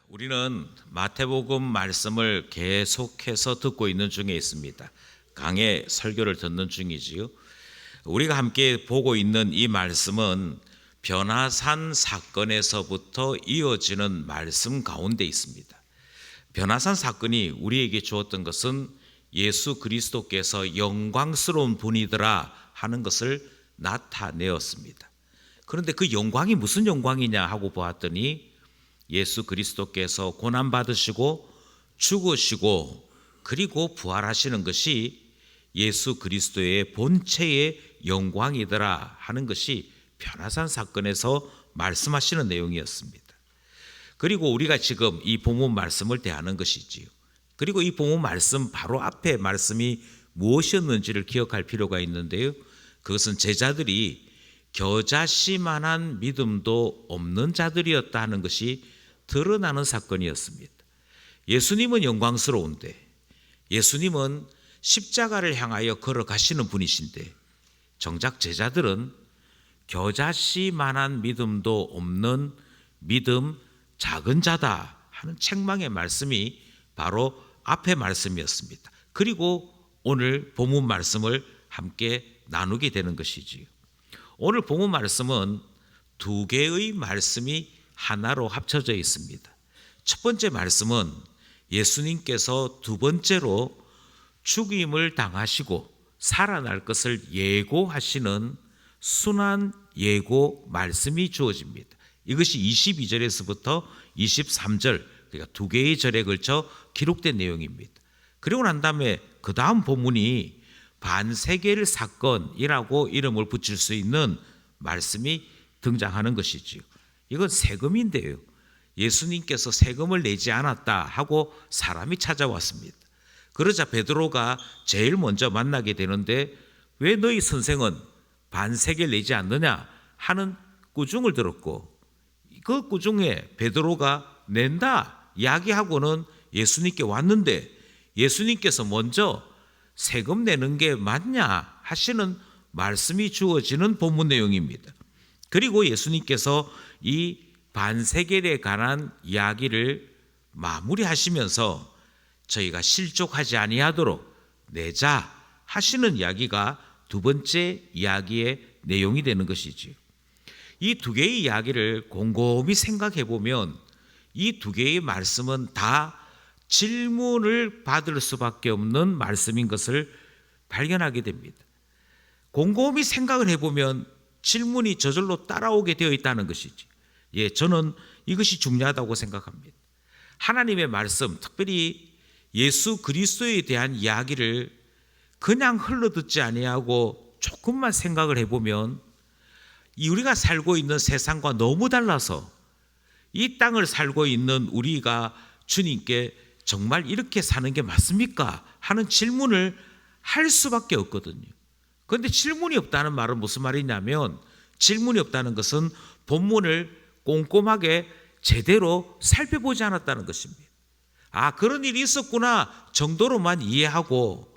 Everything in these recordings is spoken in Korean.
우리는 마태복음 말씀을 계속해서 듣고 있는 중에 있습니다. 강의 설교를 듣는 중이지요. 우리가 함께 보고 있는 이 말씀은 변화산 사건에서부터 이어지는 말씀 가운데 있습니다. 변화산 사건이 우리에게 주었던 것은 예수 그리스도께서 영광스러운 분이더라 하는 것을 나타내었습니다. 그런데 그 영광이 무슨 영광이냐 하고 보았더니 예수 그리스도께서 고난받으시고 죽으시고 그리고 부활하시는 것이 예수 그리스도의 본체의 영광이더라 하는 것이 변화산 사건에서 말씀하시는 내용이었습니다. 그리고 우리가 지금 이 본문 말씀을 대하는 것이지요. 그리고 이 본문 말씀 바로 앞에 말씀이 무엇이었는지를 기억할 필요가 있는데요. 그것은 제자들이 겨자씨만한 믿음도 없는 자들이었다 하는 것이 드러나는 사건이었습니다. 예수님은 영광스러운데, 예수님은 십자가를 향하여 걸어가시는 분이신데, 정작 제자들은 겨자씨만한 믿음도 없는 믿음 작은 자다 하는 책망의 말씀이 바로 앞의 말씀이었습니다. 그리고 오늘 본문 말씀을 함께 나누게 되는 것이지요. 오늘 본문 말씀은 두 개의 말씀이 하나로 합쳐져 있습니다. 첫 번째 말씀은 예수님께서 두 번째로 죽임을 당하시고 살아날 것을 예고하시는 순환 예고 말씀이 주어집니다. 이것이 22절에서부터 23절, 그러니까 두 개의 절에 걸쳐 기록된 내용입니다. 그리고 난 다음에 그 다음 본문이 반세겔 사건이라고 이름을 붙일 수 있는 말씀이 등장하는 것이지요. 이건 세금인데요. 예수님께서 세금을 내지 않았다 하고 사람이 찾아왔습니다. 그러자 베드로가 제일 먼저 만나게 되는데 왜 너희 선생은 반세겔 내지 않느냐 하는 꾸중을 들었고, 그 꾸중에 베드로가 낸다 이야기하고는 예수님께 왔는데 예수님께서 먼저 세금 내는 게 맞냐 하시는 말씀이 주어지는 본문 내용입니다. 그리고 예수님께서 이 반세겔에 관한 이야기를 마무리하시면서 저희가 실족하지 아니하도록 내자 하시는 이야기가 두 번째 이야기의 내용이 되는 것이지요. 이 두 개의 이야기를 곰곰이 생각해 보면 이 두 개의 말씀은 다 질문을 받을 수밖에 없는 말씀인 것을 발견하게 됩니다. 곰곰이 생각을 해보면 질문이 저절로 따라오게 되어 있다는 것이지. 저는 이것이 중요하다고 생각합니다. 하나님의 말씀, 특별히 예수 그리스도에 대한 이야기를 그냥 흘러듣지 아니하고 조금만 생각을 해보면 우리가 살고 있는 세상과 너무 달라서 이 땅을 살고 있는 우리가 주님께 정말 이렇게 사는 게 맞습니까? 하는 질문을 할 수밖에 없거든요. 그런데 질문이 없다는 말은 무슨 말이냐면, 질문이 없다는 것은 본문을 꼼꼼하게 제대로 살펴보지 않았다는 것입니다. 아, 그런 일이 있었구나 정도로만 이해하고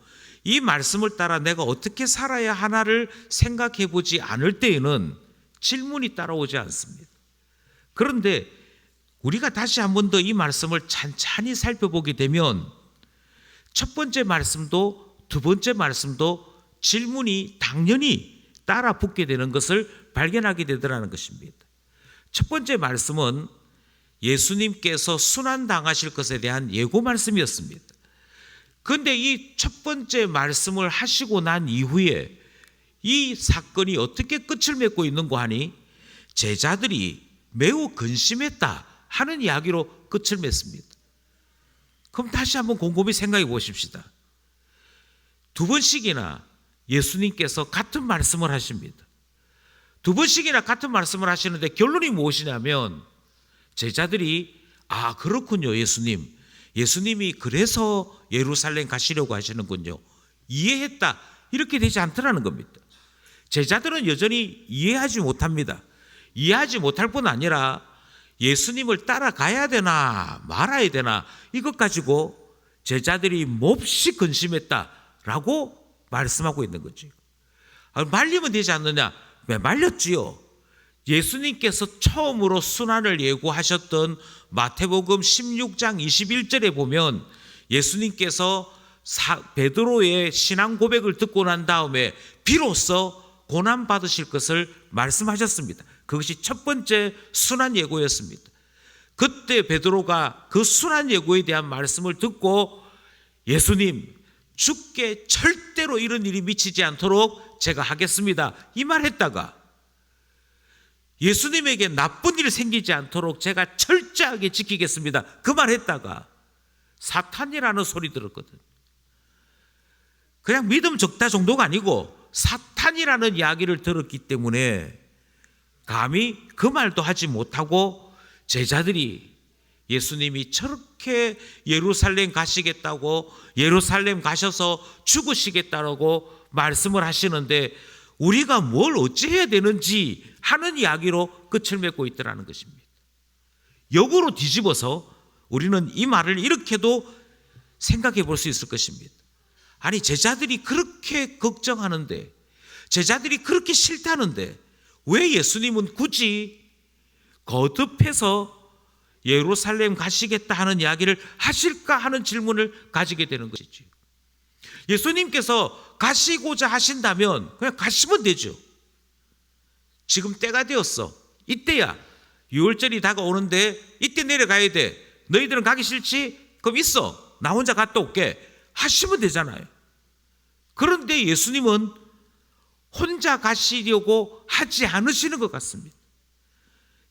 이 말씀을 따라 내가 어떻게 살아야 하나를 생각해 보지 않을 때에는 질문이 따라오지 않습니다. 그런데 우리가 다시 한 번 더 이 말씀을 찬찬히 살펴보게 되면 첫 번째 말씀도 두 번째 말씀도 질문이 당연히 따라 붙게 되는 것을 발견하게 되더라는 것입니다. 첫 번째 말씀은 예수님께서 순환당하실 것에 대한 예고 말씀이었습니다. 그런데 이 첫 번째 말씀을 하시고 난 이후에 이 사건이 어떻게 끝을 맺고 있는고 하니 제자들이 매우 근심했다 하는 이야기로 끝을 맺습니다. 그럼 다시 한번 곰곰이 생각해 보십시다. 두 번씩이나 예수님께서 같은 말씀을 하십니다. 두 번씩이나 같은 말씀을 하시는데 결론이 무엇이냐면 제자들이 아, 그렇군요. 예수님이 그래서 예루살렘 가시려고 하시는군요. 이해했다. 이렇게 되지 않더라는 겁니다. 제자들은 여전히 이해하지 못합니다. 이해하지 못할 뿐 아니라 예수님을 따라가야 되나 말아야 되나 이것 가지고 제자들이 몹시 근심했다라고 말씀하고 있는 거죠. 말리면 되지 않느냐? 왜 말렸지요? 예수님께서 처음으로 순환을 예고하셨던 마태복음 16장 21절에 보면 예수님께서 베드로의 신앙 고백을 듣고 난 다음에 비로소 고난 받으실 것을 말씀하셨습니다. 그것이 첫 번째 순환 예고였습니다. 그때 베드로가 그 순환 예고에 대한 말씀을 듣고 예수님, 주께 절대로 이런 일이 미치지 않도록 제가 하겠습니다, 이 말했다가 예수님에게 나쁜 일 생기지 않도록 제가 철저하게 지키겠습니다, 그 말했다가 사탄이라는 소리 들었거든. 그냥 믿음 적다 정도가 아니고 사탄이라는 이야기를 들었기 때문에 감히 그 말도 하지 못하고 제자들이 예수님이 저렇게 예루살렘 가시겠다고, 예루살렘 가셔서 죽으시겠다고 말씀을 하시는데 우리가 뭘 어찌해야 되는지 하는 이야기로 끝을 맺고 있더라는 것입니다. 역으로 뒤집어서 우리는 이 말을 이렇게도 생각해 볼 수 있을 것입니다. 아니, 제자들이 그렇게 걱정하는데, 제자들이 그렇게 싫다는데 왜 예수님은 굳이 거듭해서 예루살렘 가시겠다 하는 이야기를 하실까 하는 질문을 가지게 되는 것이죠. 예수님께서 가시고자 하신다면 그냥 가시면 되죠. 지금 때가 되었어, 이때야, 6월절이 다가오는데 이때 내려가야 돼, 너희들은 가기 싫지? 그럼 있어, 나 혼자 갔다 올게 하시면 되잖아요. 그런데 예수님은 혼자 가시려고 하지 않으시는 것 같습니다.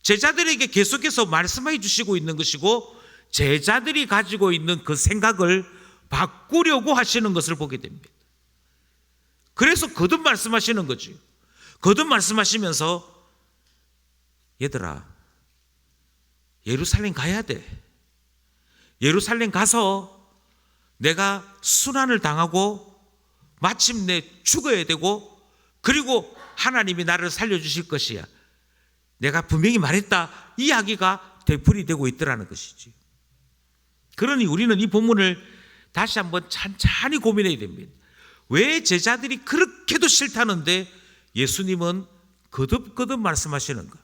제자들에게 계속해서 말씀해 주시고 있는 것이고 제자들이 가지고 있는 그 생각을 바꾸려고 하시는 것을 보게 됩니다. 그래서 거듭 말씀하시는 거죠. 거듭 말씀하시면서 얘들아, 예루살렘 가야 돼. 예루살렘 가서 내가 순환을 당하고 마침내 죽어야 되고 그리고 하나님이 나를 살려주실 것이야, 내가 분명히 말했다, 이 이야기가 되풀이되고 있더라는 것이지. 그러니 우리는 이 본문을 다시 한번 찬찬히 고민해야 됩니다. 왜 제자들이 그렇게도 싫다는데 예수님은 거듭거듭 말씀하시는가?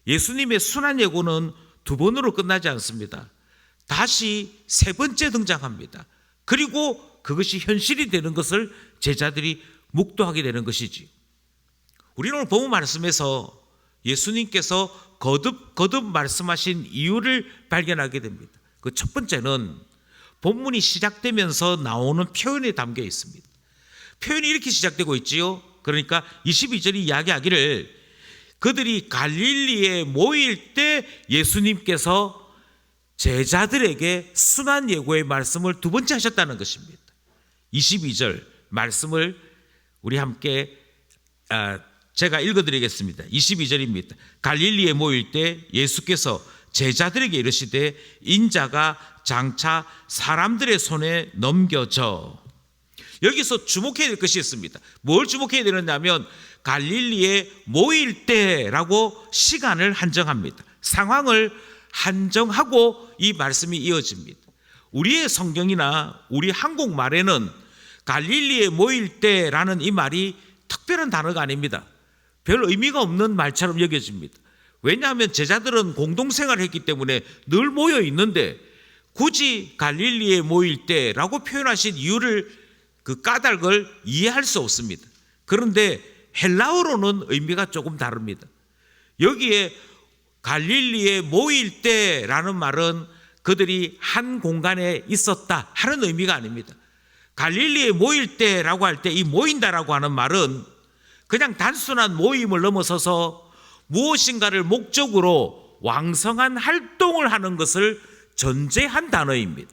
예수님의 순환 예고는 두 번으로 끝나지 않습니다. 다시 세 번째 등장합니다. 그리고 그것이 현실이 되는 것을 제자들이 묵도하게 되는 것이지. 우리는 오늘 본문 말씀에서 예수님께서 거듭 말씀하신 이유를 발견하게 됩니다. 그 첫 번째는 본문이 시작되면서 나오는 표현에 담겨 있습니다. 표현이 이렇게 시작되고 있지요. 그러니까 22절이 이야기하기를 그들이 갈릴리에 모일 때 예수님께서 제자들에게 순환 예고의 말씀을 두 번째 하셨다는 것입니다. 22절 말씀을 우리 함께 제가 읽어드리겠습니다. 22절입니다. 갈릴리에 모일 때 예수께서 제자들에게 이르시되 인자가 장차 사람들의 손에 넘겨져. 여기서 주목해야 될 것이 있습니다. 뭘 주목해야 되느냐면 갈릴리에 모일 때라고 시간을 한정합니다. 상황을 한정하고 이 말씀이 이어집니다. 우리의 성경이나 우리 한국말에는 갈릴리에 모일 때라는 이 말이 특별한 단어가 아닙니다. 별 의미가 없는 말처럼 여겨집니다. 왜냐하면 제자들은 공동생활을 했기 때문에 늘 모여 있는데 굳이 갈릴리에 모일 때라고 표현하신 이유를, 그 까닭을 이해할 수 없습니다. 그런데 헬라어로는 의미가 조금 다릅니다. 여기에 갈릴리에 모일 때라는 말은 그들이 한 공간에 있었다 하는 의미가 아닙니다. 갈릴리에 모일 때라고 할 때 이 모인다라고 하는 말은 그냥 단순한 모임을 넘어서서 무엇인가를 목적으로 왕성한 활동을 하는 것을 전제한 단어입니다.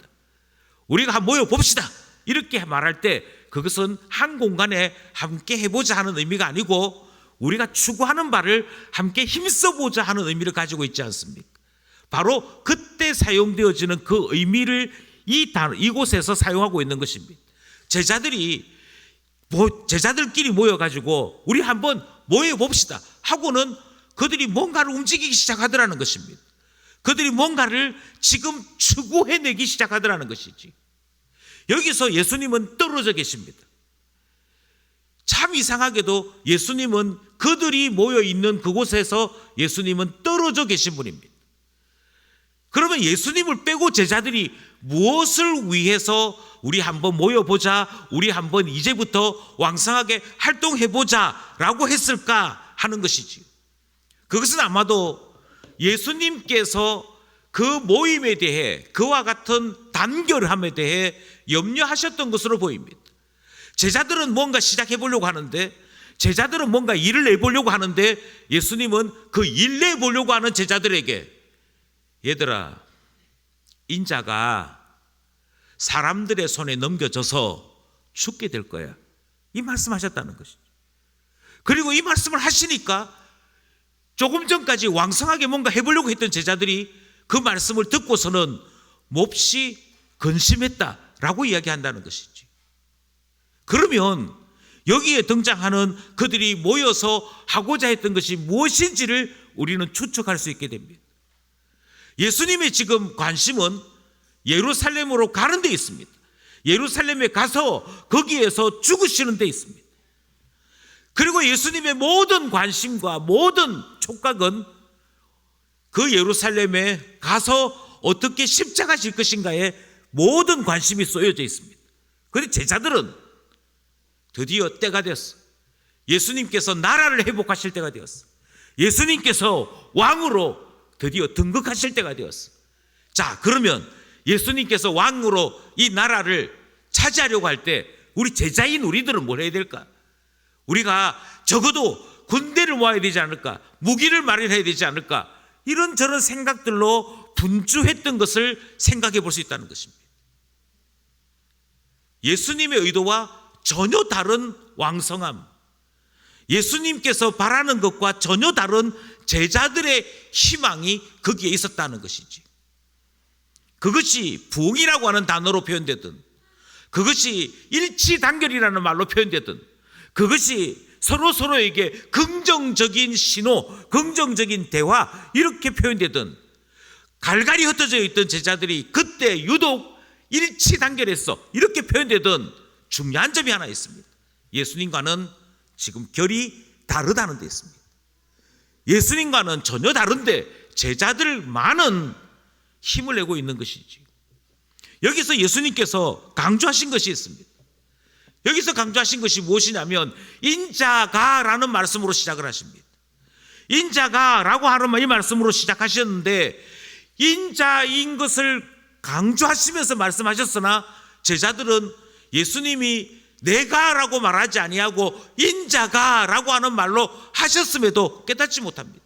우리가 한번 모여봅시다 이렇게 말할 때 그것은 한 공간에 함께 해보자 하는 의미가 아니고 우리가 추구하는 바를 함께 힘써보자 하는 의미를 가지고 있지 않습니까? 바로 그때 사용되어지는 그 의미를 이곳에서 사용하고 있는 것입니다. 제자들끼리 모여가지고 우리 한번 모여봅시다 하고는 그들이 뭔가를 움직이기 시작하더라는 것입니다. 그들이 뭔가를 지금 추구해내기 시작하더라는 것이지. 여기서 예수님은 떨어져 계십니다. 참 이상하게도 예수님은 그들이 모여 있는 그곳에서 예수님은 떨어져 계신 분입니다. 그러면 예수님을 빼고 제자들이 무엇을 위해서 우리 한번 모여보자, 우리 한번 이제부터 왕성하게 활동해보자 라고 했을까 하는 것이지. 그것은 아마도 예수님께서 그 모임에 대해, 그와 같은 단결함에 대해 염려하셨던 것으로 보입니다. 제자들은 뭔가 시작해보려고 하는데, 제자들은 뭔가 일을 내보려고 하는데, 예수님은 그 일 내보려고 하는 제자들에게 얘들아, 인자가 사람들의 손에 넘겨져서 죽게 될 거야, 이 말씀하셨다는 것이죠. 그리고 이 말씀을 하시니까 조금 전까지 왕성하게 뭔가 해보려고 했던 제자들이 그 말씀을 듣고서는 몹시 근심했다라고 이야기한다는 것이지. 그러면 여기에 등장하는 그들이 모여서 하고자 했던 것이 무엇인지를 우리는 추측할 수 있게 됩니다. 예수님의 지금 관심은 예루살렘으로 가는 데 있습니다. 예루살렘에 가서 거기에서 죽으시는 데 있습니다. 그리고 예수님의 모든 관심과 모든 촉각은 그 예루살렘에 가서 어떻게 십자가 질 것인가에 모든 관심이 쏘여져 있습니다. 그런데 제자들은 드디어 때가 되었어. 예수님께서 나라를 회복하실 때가 되었어. 예수님께서 왕으로 드디어 등극하실 때가 되었어. 자, 그러면 예수님께서 왕으로 이 나라를 차지하려고 할 때 우리 제자인 우리들은 뭘 해야 될까? 우리가 적어도 군대를 모아야 되지 않을까? 무기를 마련해야 되지 않을까? 이런저런 생각들로 분주했던 것을 생각해 볼 수 있다는 것입니다. 예수님의 의도와 전혀 다른 왕성함, 예수님께서 바라는 것과 전혀 다른 제자들의 희망이 거기에 있었다는 것이지. 그것이 부흥이라고 하는 단어로 표현되든, 그것이 일치단결이라는 말로 표현되든, 그것이 서로에게 긍정적인 신호, 긍정적인 대화 이렇게 표현되든, 갈갈이 흩어져 있던 제자들이 그때 유독 일치단결했어 이렇게 표현되든 중요한 점이 하나 있습니다. 예수님과는 지금 결이 다르다는 데 있습니다. 예수님과는 전혀 다른데 제자들만은 힘을 내고 있는 것이지. 여기서 예수님께서 강조하신 것이 있습니다. 여기서 강조하신 것이 무엇이냐면 인자가라는 말씀으로 시작을 하십니다. 인자가라고 하는 이 말씀으로 시작하셨는데 인자인 것을 강조하시면서 말씀하셨으나 제자들은 예수님이 내가라고 말하지 아니하고 인자가라고 하는 말로 하셨음에도 깨닫지 못합니다.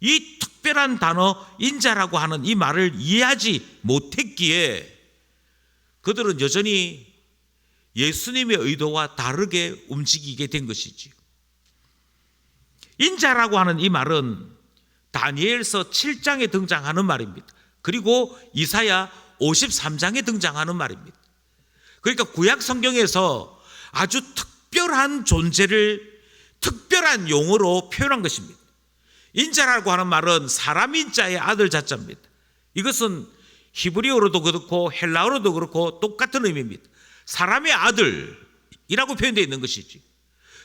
이 특별한 단어 인자라고 하는 이 말을 이해하지 못했기에 그들은 여전히 예수님의 의도와 다르게 움직이게 된 것이지. 인자라고 하는 이 말은 다니엘서 7장에 등장하는 말입니다. 그리고 이사야 53장에 등장하는 말입니다. 그러니까 구약 성경에서 아주 특별한 존재를 특별한 용어로 표현한 것입니다. 인자라고 하는 말은 사람 인자의 아들 자자입니다. 이것은 히브리어로도 그렇고 헬라어로도 그렇고 똑같은 의미입니다. 사람의 아들이라고 표현되어 있는 것이지.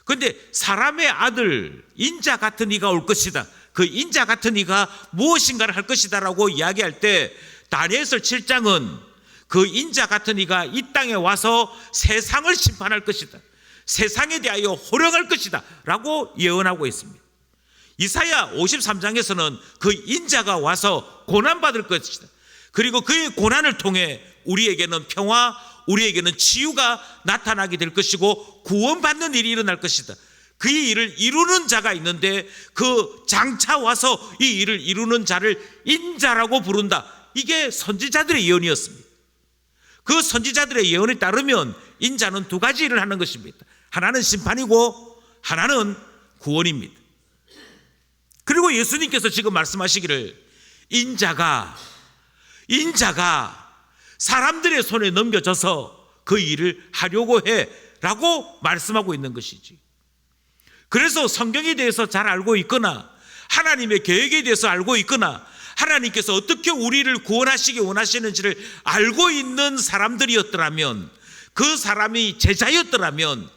그런데 사람의 아들, 인자 같은 이가 올 것이다. 그 인자 같은 이가 무엇인가를 할 것이다 라고 이야기할 때 다니엘서 7장은 그 인자 같은 이가 이 땅에 와서 세상을 심판할 것이다, 세상에 대하여 호령할 것이다 라고 예언하고 있습니다. 이사야 53장에서는 그 인자가 와서 고난받을 것이다. 그리고 그의 고난을 통해 우리에게는 평화, 우리에게는 치유가 나타나게 될 것이고 구원받는 일이 일어날 것이다. 그 일을 이루는 자가 있는데 그 장차 와서 이 일을 이루는 자를 인자라고 부른다. 이게 선지자들의 예언이었습니다. 그 선지자들의 예언에 따르면 인자는 두 가지 일을 하는 것입니다. 하나는 심판이고 하나는 구원입니다. 그리고 예수님께서 지금 말씀하시기를 인자가 사람들의 손에 넘겨져서 그 일을 하려고 해 라고 말씀하고 있는 것이지. 그래서 성경에 대해서 잘 알고 있거나 하나님의 계획에 대해서 알고 있거나 하나님께서 어떻게 우리를 구원하시기 원하시는지를 알고 있는 사람들이었더라면, 그 사람이 제자였더라면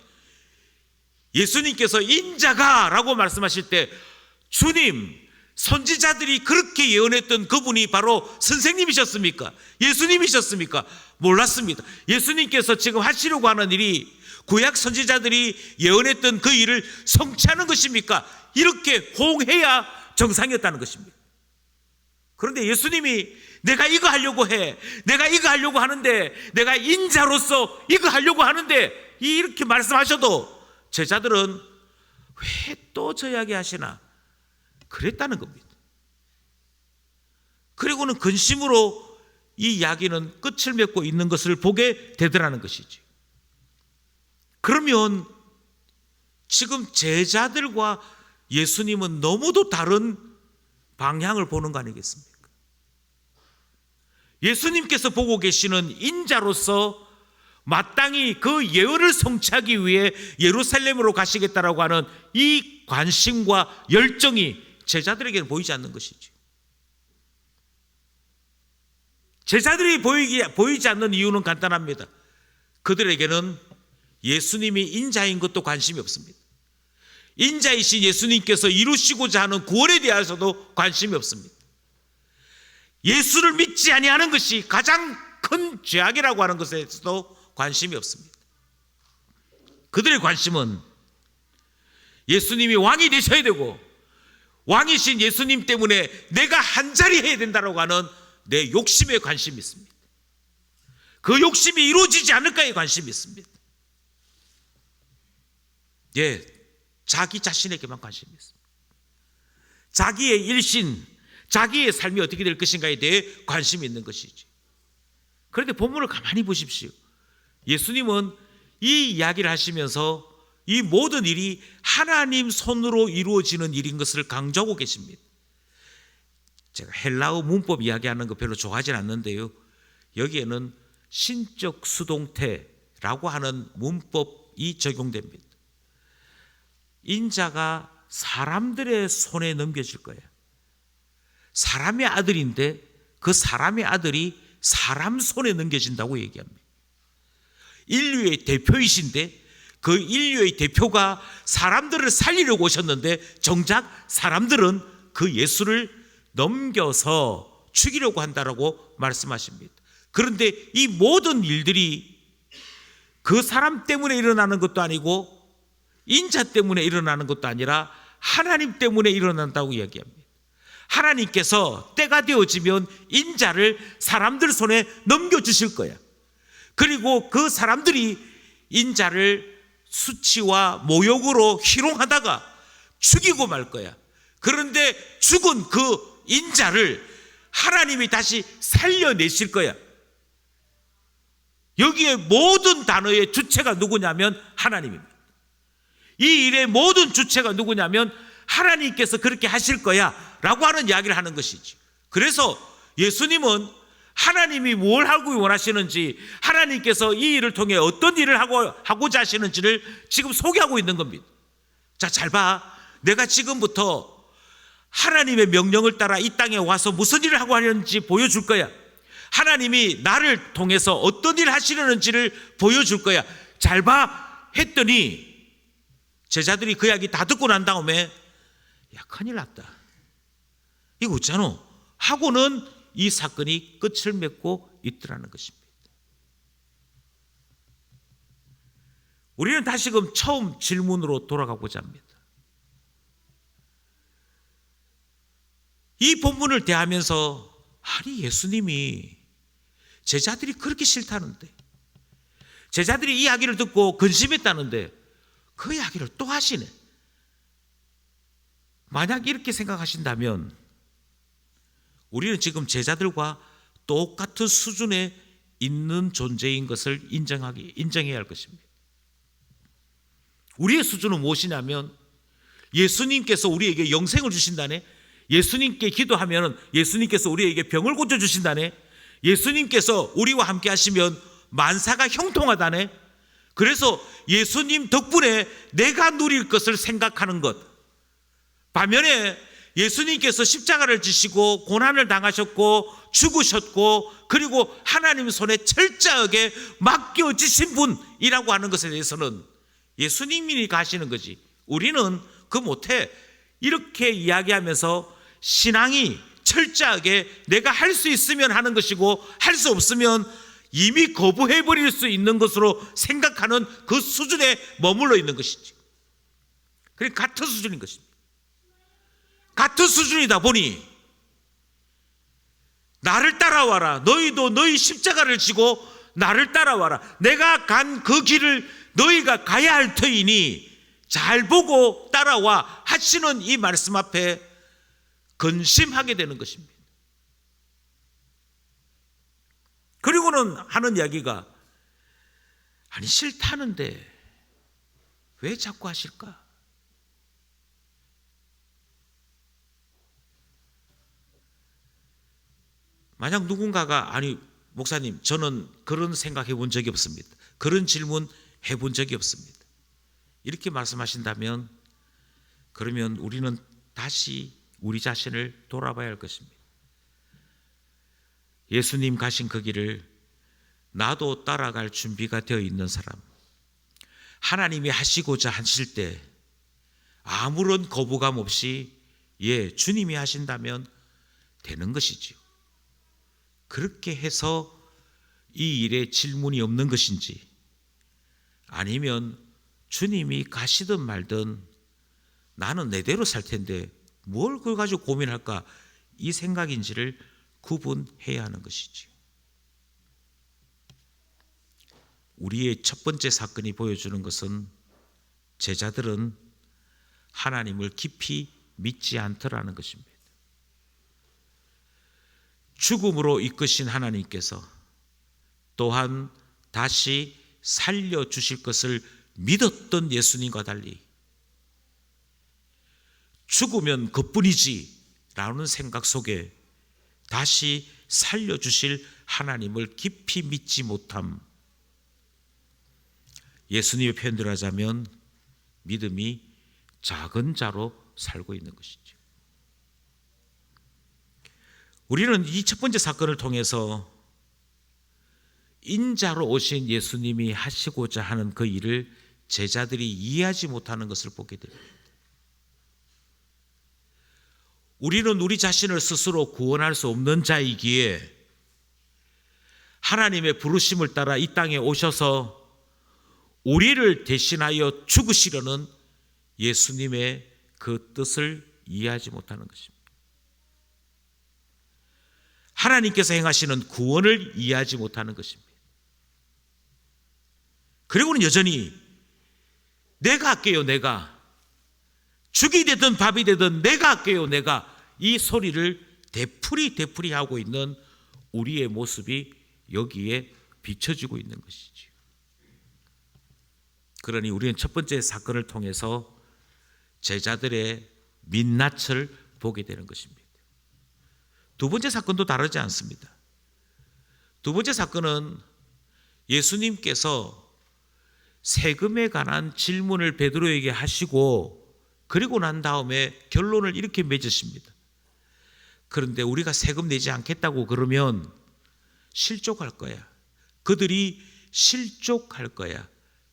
예수님께서 인자가라고 말씀하실 때 주님, 선지자들이 그렇게 예언했던 그분이 바로 선생님이셨습니까? 예수님이셨습니까? 몰랐습니다. 예수님께서 지금 하시려고 하는 일이 구약 선지자들이 예언했던 그 일을 성취하는 것입니까? 이렇게 호응해야 정상이었다는 것입니다. 그런데 예수님이 내가 이거 하려고 해, 내가 이거 하려고 하는데, 내가 인자로서 이거 하려고 하는데, 이렇게 말씀하셔도 제자들은 왜 또 저 이야기 하시나 그랬다는 겁니다. 그리고는 근심으로 이 이야기는 끝을 맺고 있는 것을 보게 되더라는 것이지. 그러면 지금 제자들과 예수님은 너무도 다른 방향을 보는 거 아니겠습니까? 예수님께서 보고 계시는 인자로서 마땅히 그 예언을 성취하기 위해 예루살렘으로 가시겠다라고 하는 이 관심과 열정이 제자들에게는 보이지 않는 것이죠. 제자들이 보이지 않는 이유는 간단합니다. 그들에게는 예수님이 인자인 것도 관심이 없습니다. 인자이신 예수님께서 이루시고자 하는 구원에 대해서도 관심이 없습니다. 예수를 믿지 아니하는 것이 가장 큰 죄악이라고 하는 것에서도 관심이 없습니다. 그들의 관심은 예수님이 왕이 되셔야 되고 왕이신 예수님 때문에 내가 한 자리 해야 된다고 하는 내 욕심에 관심이 있습니다. 그 욕심이 이루어지지 않을까에 관심이 있습니다. 예, 자기 자신에게만 관심이 있습니다. 자기의 일신, 자기의 삶이 어떻게 될 것인가에 대해 관심이 있는 것이지. 그런데 본문을 가만히 보십시오. 예수님은 이 이야기를 하시면서 이 모든 일이 하나님 손으로 이루어지는 일인 것을 강조하고 계십니다. 제가 헬라어 문법 이야기하는 거 별로 좋아하진 않는데요, 여기에는 신적 수동태라고 하는 문법이 적용됩니다. 인자가 사람들의 손에 넘겨질 거예요. 사람의 아들인데 그 사람의 아들이 사람 손에 넘겨진다고 얘기합니다. 인류의 대표이신데 그 인류의 대표가 사람들을 살리려고 오셨는데 정작 사람들은 그 예수를 넘겨서 죽이려고 한다라고 말씀하십니다. 그런데 이 모든 일들이 그 사람 때문에 일어나는 것도 아니고 인자 때문에 일어나는 것도 아니라 하나님 때문에 일어난다고 이야기합니다. 하나님께서 때가 되어지면 인자를 사람들 손에 넘겨주실 거야. 그리고 그 사람들이 인자를 수치와 모욕으로 희롱하다가 죽이고 말 거야. 그런데 죽은 그 인자를 하나님이 다시 살려내실 거야. 여기에 모든 단어의 주체가 누구냐면 하나님입니다. 이 일의 모든 주체가 누구냐면 하나님께서 그렇게 하실 거야 라고 하는 이야기를 하는 것이지. 그래서 예수님은 하나님이 뭘 하고 원하시는지, 하나님께서 이 일을 통해 어떤 일을 하고자 하시는지를 지금 소개하고 있는 겁니다. 자, 잘 봐. 내가 지금부터 하나님의 명령을 따라 이 땅에 와서 무슨 일을 하고 하는지 보여줄 거야. 하나님이 나를 통해서 어떤 일을 하시려는지를 보여줄 거야. 잘 봐 했더니 제자들이 그 이야기 다 듣고 난 다음에 야, 큰일 났다, 이거 어쩌노 하고는 이 사건이 끝을 맺고 있더라는 것입니다. 우리는 다시금 처음 질문으로 돌아가고자 합니다. 이 본문을 대하면서 아니, 예수님이 제자들이 그렇게 싫다는데, 제자들이 이 이야기를 듣고 근심했다는데 그 이야기를 또 하시네. 만약 이렇게 생각하신다면 우리는 지금 제자들과 똑같은 수준에 있는 존재인 것을 인정해야 할 것입니다. 우리의 수준은 무엇이냐면 예수님께서 우리에게 영생을 주신다네, 예수님께 기도하면 예수님께서 우리에게 병을 고쳐주신다네, 예수님께서 우리와 함께 하시면 만사가 형통하다네. 그래서 예수님 덕분에 내가 누릴 것을 생각하는 것. 반면에 예수님께서 십자가를 지시고 고난을 당하셨고 죽으셨고 그리고 하나님 손에 철저하게 맡겨지신 분이라고 하는 것에 대해서는 예수님이 가시는 거지. 우리는 그 못해. 이렇게 이야기하면서 신앙이 철저하게 내가 할 수 있으면 하는 것이고 할 수 없으면 이미 거부해버릴 수 있는 것으로 생각하는 그 수준에 머물러 있는 것이지. 그게 같은 수준인 것입니다. 같은 수준이다 보니 나를 따라와라. 너희도 너희 십자가를 지고 나를 따라와라. 내가 간 그 길을 너희가 가야 할 터이니 잘 보고 따라와 하시는 이 말씀 앞에 근심하게 되는 것입니다. 그리고는 하는 이야기가 아니 싫다는데 왜 자꾸 하실까? 만약 누군가가 아니 목사님 저는 그런 생각해 본 적이 없습니다. 그런 질문 해본 적이 없습니다. 이렇게 말씀하신다면 그러면 우리는 다시 우리 자신을 돌아봐야 할 것입니다. 예수님 가신 그 길을 나도 따라갈 준비가 되어 있는 사람, 하나님이 하시고자 하실 때 아무런 거부감 없이 주님이 하신다면 되는 것이지요. 그렇게 해서 이 일에 질문이 없는 것인지 아니면 주님이 가시든 말든 나는 내대로 살 텐데 뭘 그걸 가지고 고민할까 이 생각인지를 구분해야 하는 것이지요. 우리의 첫 번째 사건이 보여주는 것은 제자들은 하나님을 깊이 믿지 않더라는 것입니다. 죽음으로 이끄신 하나님께서 또한 다시 살려주실 것을 믿었던 예수님과 달리 죽으면 그뿐이지 라는 생각 속에 다시 살려주실 하나님을 깊이 믿지 못함, 예수님의 표현대로 하자면 믿음이 작은 자로 살고 있는 것이죠. 우리는 이 첫 번째 사건을 통해서 인자로 오신 예수님이 하시고자 하는 그 일을 제자들이 이해하지 못하는 것을 보게 됩니다. 우리는 우리 자신을 스스로 구원할 수 없는 자이기에 하나님의 부르심을 따라 이 땅에 오셔서 우리를 대신하여 죽으시려는 예수님의 그 뜻을 이해하지 못하는 것입니다. 하나님께서 행하시는 구원을 이해하지 못하는 것입니다. 그리고는 여전히 내가 할게요, 내가. 죽이 되든 밥이 되든 내가 할게요, 내가. 이 소리를 되풀이 하고 있는 우리의 모습이 여기에 비춰지고 있는 것이지요. 그러니 우리는 첫 번째 사건을 통해서 제자들의 민낯을 보게 되는 것입니다. 두 번째 사건도 다르지 않습니다. 두 번째 사건은 예수님께서 세금에 관한 질문을 베드로에게 하시고 그리고 난 다음에 결론을 이렇게 맺으십니다. 그런데 우리가 세금 내지 않겠다고 그러면 실족할 거야. 그들이 실족할 거야.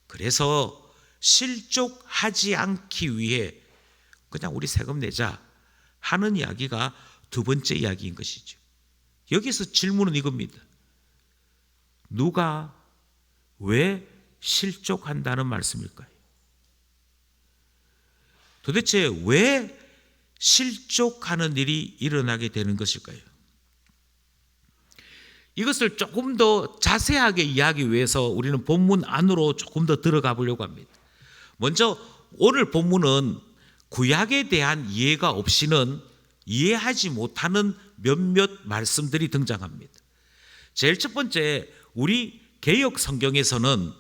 그래서 실족하지 않기 위해 그냥 우리 세금 내자 하는 이야기가 두 번째 이야기인 것이죠. 여기서 질문은 이겁니다. 누가 왜 실족한다는 말씀일까요? 도대체 왜 실족하는 일이 일어나게 되는 것일까요? 이것을 조금 더 자세하게 이해하기 위해서 우리는 본문 안으로 조금 더 들어가 보려고 합니다. 먼저 오늘 본문은 구약에 대한 이해가 없이는 이해하지 못하는 몇몇 말씀들이 등장합니다. 제일 첫 번째, 우리 개역 성경에서는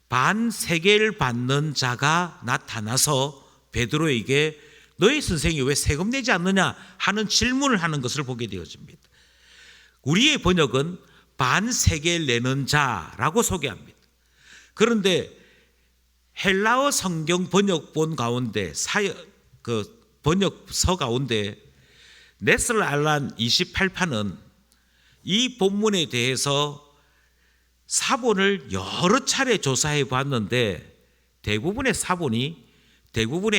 반세겔 받는 자가 나타나서 베드로에게 너희 선생이 왜 세금 내지 않느냐 하는 질문을 하는 것을 보게 되어집니다. 우리의 번역은 반세겔 내는 자라고 소개합니다. 그런데 헬라어 성경 번역본 가운데 번역서 가운데 네슬 알란 28판은 이 본문에 대해서 사본을 여러 차례 조사해 봤는데 대부분의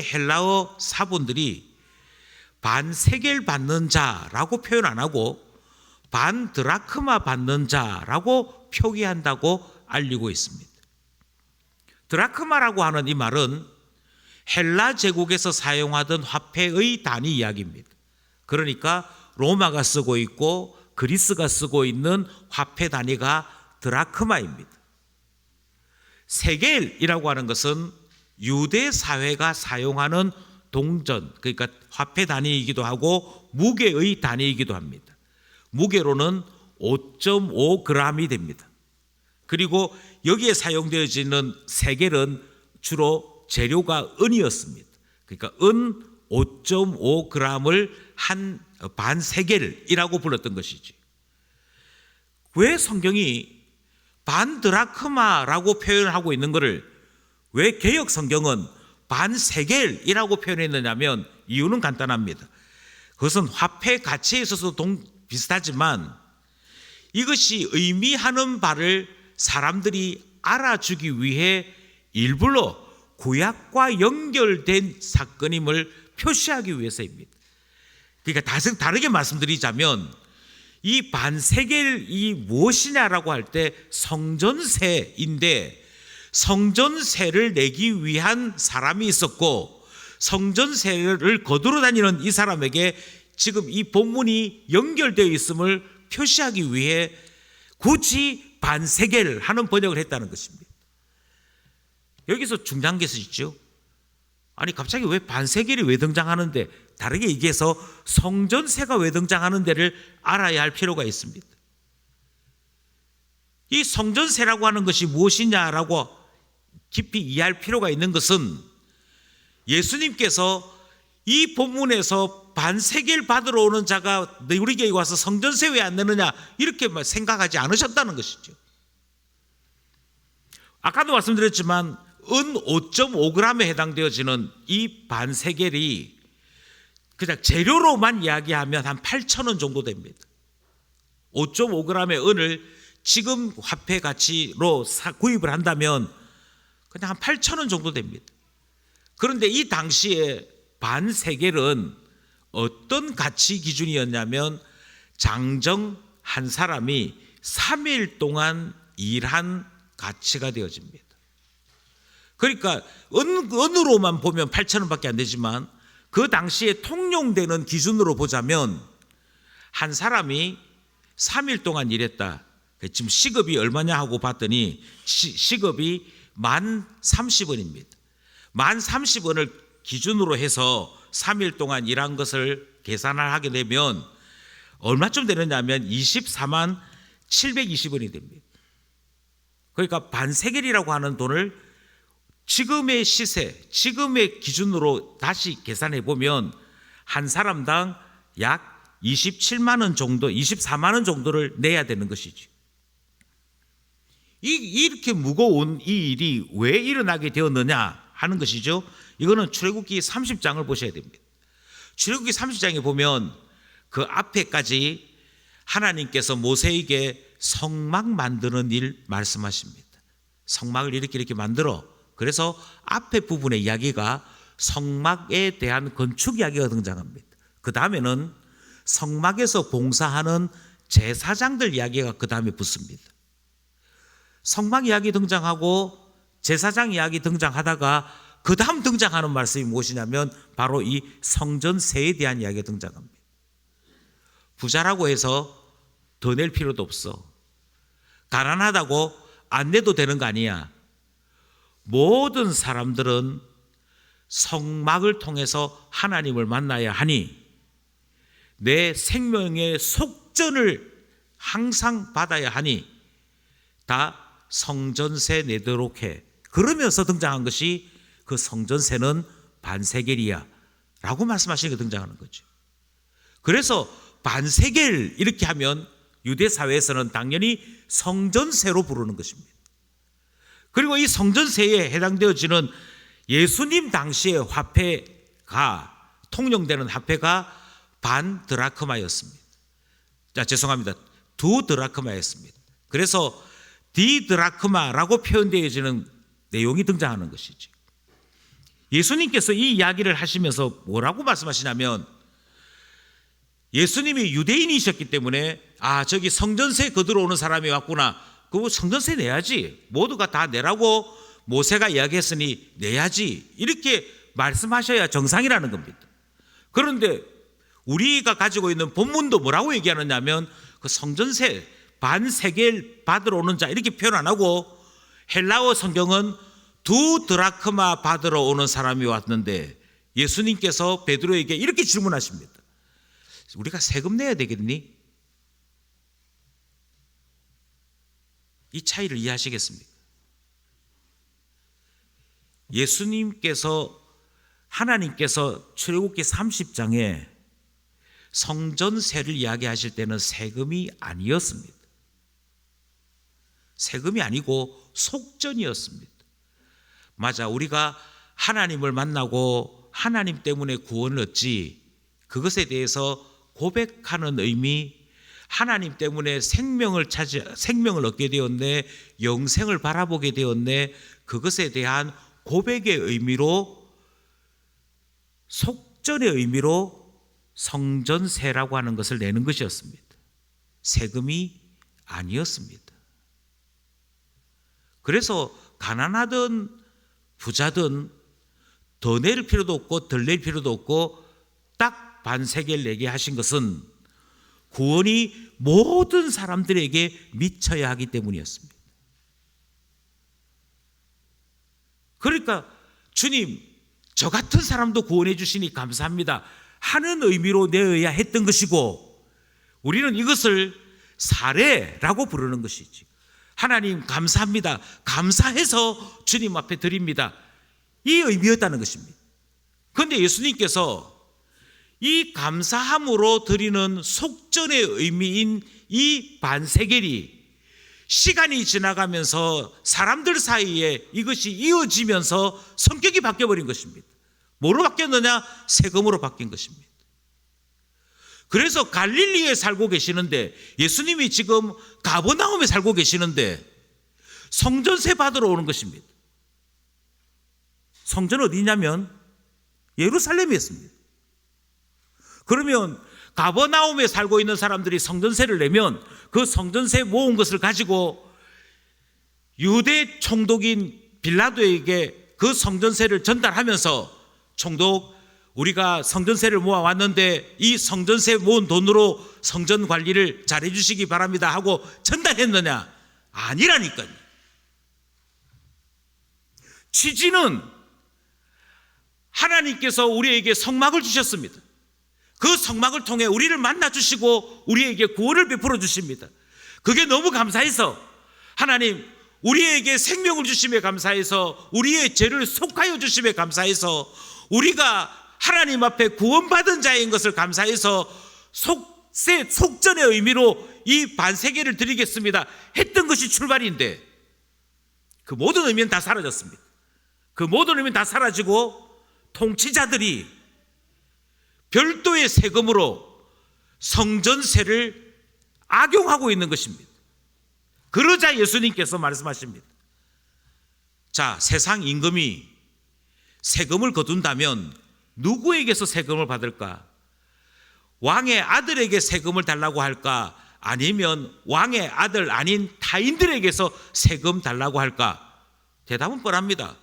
헬라어 사본들이 반 세겔 받는 자라고 표현 안 하고 반 드라크마 받는 자라고 표기한다고 알리고 있습니다. 드라크마라고 하는 이 말은 헬라 제국에서 사용하던 화폐의 단위 이야기입니다. 그러니까 로마가 쓰고 있고 그리스가 쓰고 있는 화폐 단위가 드라크마입니다. 세겔이라고 하는 것은 유대 사회가 사용하는 동전, 그러니까 화폐 단위이기도 하고 무게의 단위이기도 합니다. 무게로는 5.5g이 됩니다. 그리고 여기에 사용되어지는 세겔은 주로 재료가 은이었습니다. 그러니까 은 5.5g을 한 반 세겔이라고 불렀던 것이지. 왜 성경이 반 드라크마라고 표현하고 있는 것을 왜 개역 성경은 반 세겔이라고 표현했느냐면 이유는 간단합니다. 그것은 화폐 가치에 있어서 비슷하지만 이것이 의미하는 바를 사람들이 알아주기 위해 일부러 구약과 연결된 사건임을 표시하기 위해서입니다. 그러니까 다르게 말씀드리자면 이 반세겔이 무엇이냐라고 할 때 성전세인데 성전세를 내기 위한 사람이 있었고 성전세를 거두러 다니는 이 사람에게 지금 이 본문이 연결되어 있음을 표시하기 위해 굳이 반세겔 하는 번역을 했다는 것입니다. 여기서 중요한 것이 있죠. 아니 갑자기 왜 반세겔이 왜 등장하는데, 다르게 얘기해서 성전세가 왜 등장하는 데를 알아야 할 필요가 있습니다. 이 성전세라고 하는 것이 무엇이냐라고 깊이 이해할 필요가 있는 것은 예수님께서 이 본문에서 반세겔 받으러 오는 자가 우리에게 와서 성전세 왜 안 내느냐 이렇게 생각하지 않으셨다는 것이죠. 아까도 말씀드렸지만 은 5.5g에 해당되어지는 이 반세겔이 그냥 재료로만 이야기하면 한 8,000원 정도 됩니다. 5.5g의 은을 지금 화폐 가치로 구입을 한다면 그냥 한 8,000원 정도 됩니다. 그런데 이 당시에 반세겔은 어떤 가치 기준이었냐면 장정 한 사람이 3일 동안 일한 가치가 되어집니다. 그러니까 은으로만 보면 8,000원밖에 안 되지만 그 당시에 통용되는 기준으로 보자면 한 사람이 3일 동안 일했다. 지금 시급이 얼마냐 하고 봤더니 시급이 1030원입니다. 1030원을 기준으로 해서 3일 동안 일한 것을 계산을 하게 되면 얼마쯤 되느냐면 24만 720원이 됩니다. 그러니까 반세겔이라고 하는 돈을 지금의 시세, 지금의 기준으로 다시 계산해 보면 한 사람당 약 27만 원 정도, 24만 원 정도를 내야 되는 것이죠. 이렇게 무거운 이 일이 왜 일어나게 되었느냐 하는 것이죠. 이거는 출애굽기 30장을 보셔야 됩니다. 출애굽기 30장에 보면 그 앞에까지 하나님께서 모세에게 성막 만드는 일 말씀하십니다. 성막을 이렇게 만들어. 그래서 앞에 부분의 이야기가 성막에 대한 건축 이야기가 등장합니다. 그 다음에는 성막에서 봉사하는 제사장들 이야기가 그 다음에 붙습니다. 성막 이야기 등장하고 제사장 이야기 등장하다가 그 다음 등장하는 말씀이 무엇이냐면 바로 이 성전세에 대한 이야기가 등장합니다. 부자라고 해서 더 낼 필요도 없어. 가난하다고 안 내도 되는 거 아니야. 모든 사람들은 성막을 통해서 하나님을 만나야 하니 내 생명의 속전을 항상 받아야 하니 다 성전세 내도록 해. 그러면서 등장한 것이 그 성전세는 반세겔이야 라고 말씀하시는 게 등장하는 거죠. 그래서 반세겔 이렇게 하면 유대 사회에서는 당연히 성전세로 부르는 것입니다. 그리고 이 성전세에 해당되어지는 예수님 당시의 화폐가 통용되는 화폐가 반 드라크마였습니다. 죄송합니다. 2 드라크마였습니다. 그래서 디 드라크마라고 표현되어지는 내용이 등장하는 것이죠. 예수님께서 이 이야기를 하시면서 뭐라고 말씀하시냐면, 예수님이 유대인이셨기 때문에 저기 성전세 거두러 오는 사람이 왔구나, 그거 성전세 내야지, 모두가 다 내라고 모세가 이야기했으니 내야지, 이렇게 말씀하셔야 정상이라는 겁니다. 그런데 우리가 가지고 있는 본문도 뭐라고 얘기하느냐면, 그 성전세 반세겔 받으러 오는 자 이렇게 표현 안 하고, 헬라어 성경은 2 드라크마 받으러 오는 사람이 왔는데, 예수님께서 베드로에게 이렇게 질문하십니다. 우리가 세금 내야 되겠니? 이 차이를 이해하시겠습니까? 하나님께서 출애굽기 30장에 성전세를 이야기하실 때는 세금이 아니었습니다. 세금이 아니고 속전이었습니다. 맞아, 우리가 하나님을 만나고 하나님 때문에 구원을 얻지, 그것에 대해서 고백하는 의미, 하나님 때문에 생명을 얻게 되었네, 영생을 바라보게 되었네, 그것에 대한 고백의 의미로, 속전의 의미로 성전세라고 하는 것을 내는 것이었습니다. 세금이 아니었습니다. 그래서 가난하든 부자든 더 낼 필요도 없고 덜 낼 필요도 없고 딱 반세겔 내게 하신 것은 구원이 모든 사람들에게 미쳐야 하기 때문이었습니다. 그러니까 주님, 저 같은 사람도 구원해 주시니 감사합니다 하는 의미로 내어야 했던 것이고, 우리는 이것을 사례라고 부르는 것이지. 하나님 감사합니다, 감사해서 주님 앞에 드립니다, 이 의미였다는 것입니다. 그런데 예수님께서 이 감사함으로 드리는 속전의 의미인 이 반세겔이 시간이 지나가면서 사람들 사이에 이것이 이어지면서 성격이 바뀌어버린 것입니다. 뭐로 바뀌었느냐? 세금으로 바뀐 것입니다. 그래서 갈릴리에 살고 계시는데, 예수님이 지금 가버나움에 살고 계시는데 성전세 받으러 오는 것입니다. 성전 어디냐면 예루살렘이었습니다. 그러면 가버나움에 살고 있는 사람들이 성전세를 내면 그 성전세 모은 것을 가지고 유대 총독인 빌라도에게 그 성전세를 전달하면서, 총독, 우리가 성전세를 모아왔는데 이 성전세 모은 돈으로 성전 관리를 잘 해주시기 바랍니다 하고 전달했느냐? 아니라니까요. 취지는 하나님께서 우리에게 성막을 주셨습니다. 그 성막을 통해 우리를 만나주시고 우리에게 구원을 베풀어 주십니다. 그게 너무 감사해서, 하나님 우리에게 생명을 주심에 감사해서, 우리의 죄를 속하여 주심에 감사해서, 우리가 하나님 앞에 구원받은 자인 것을 감사해서 속전의 의미로 이 반세겔을 드리겠습니다 했던 것이 출발인데, 그 모든 의미는 다 사라졌습니다. 그 모든 의미는 다 사라지고 통치자들이 별도의 세금으로 성전세를 악용하고 있는 것입니다. 그러자 예수님께서 말씀하십니다. 자, 세상 임금이 세금을 거둔다면 누구에게서 세금을 받을까? 왕의 아들에게 세금을 달라고 할까? 아니면 왕의 아들 아닌 타인들에게서 세금 달라고 할까? 대답은 뻔합니다.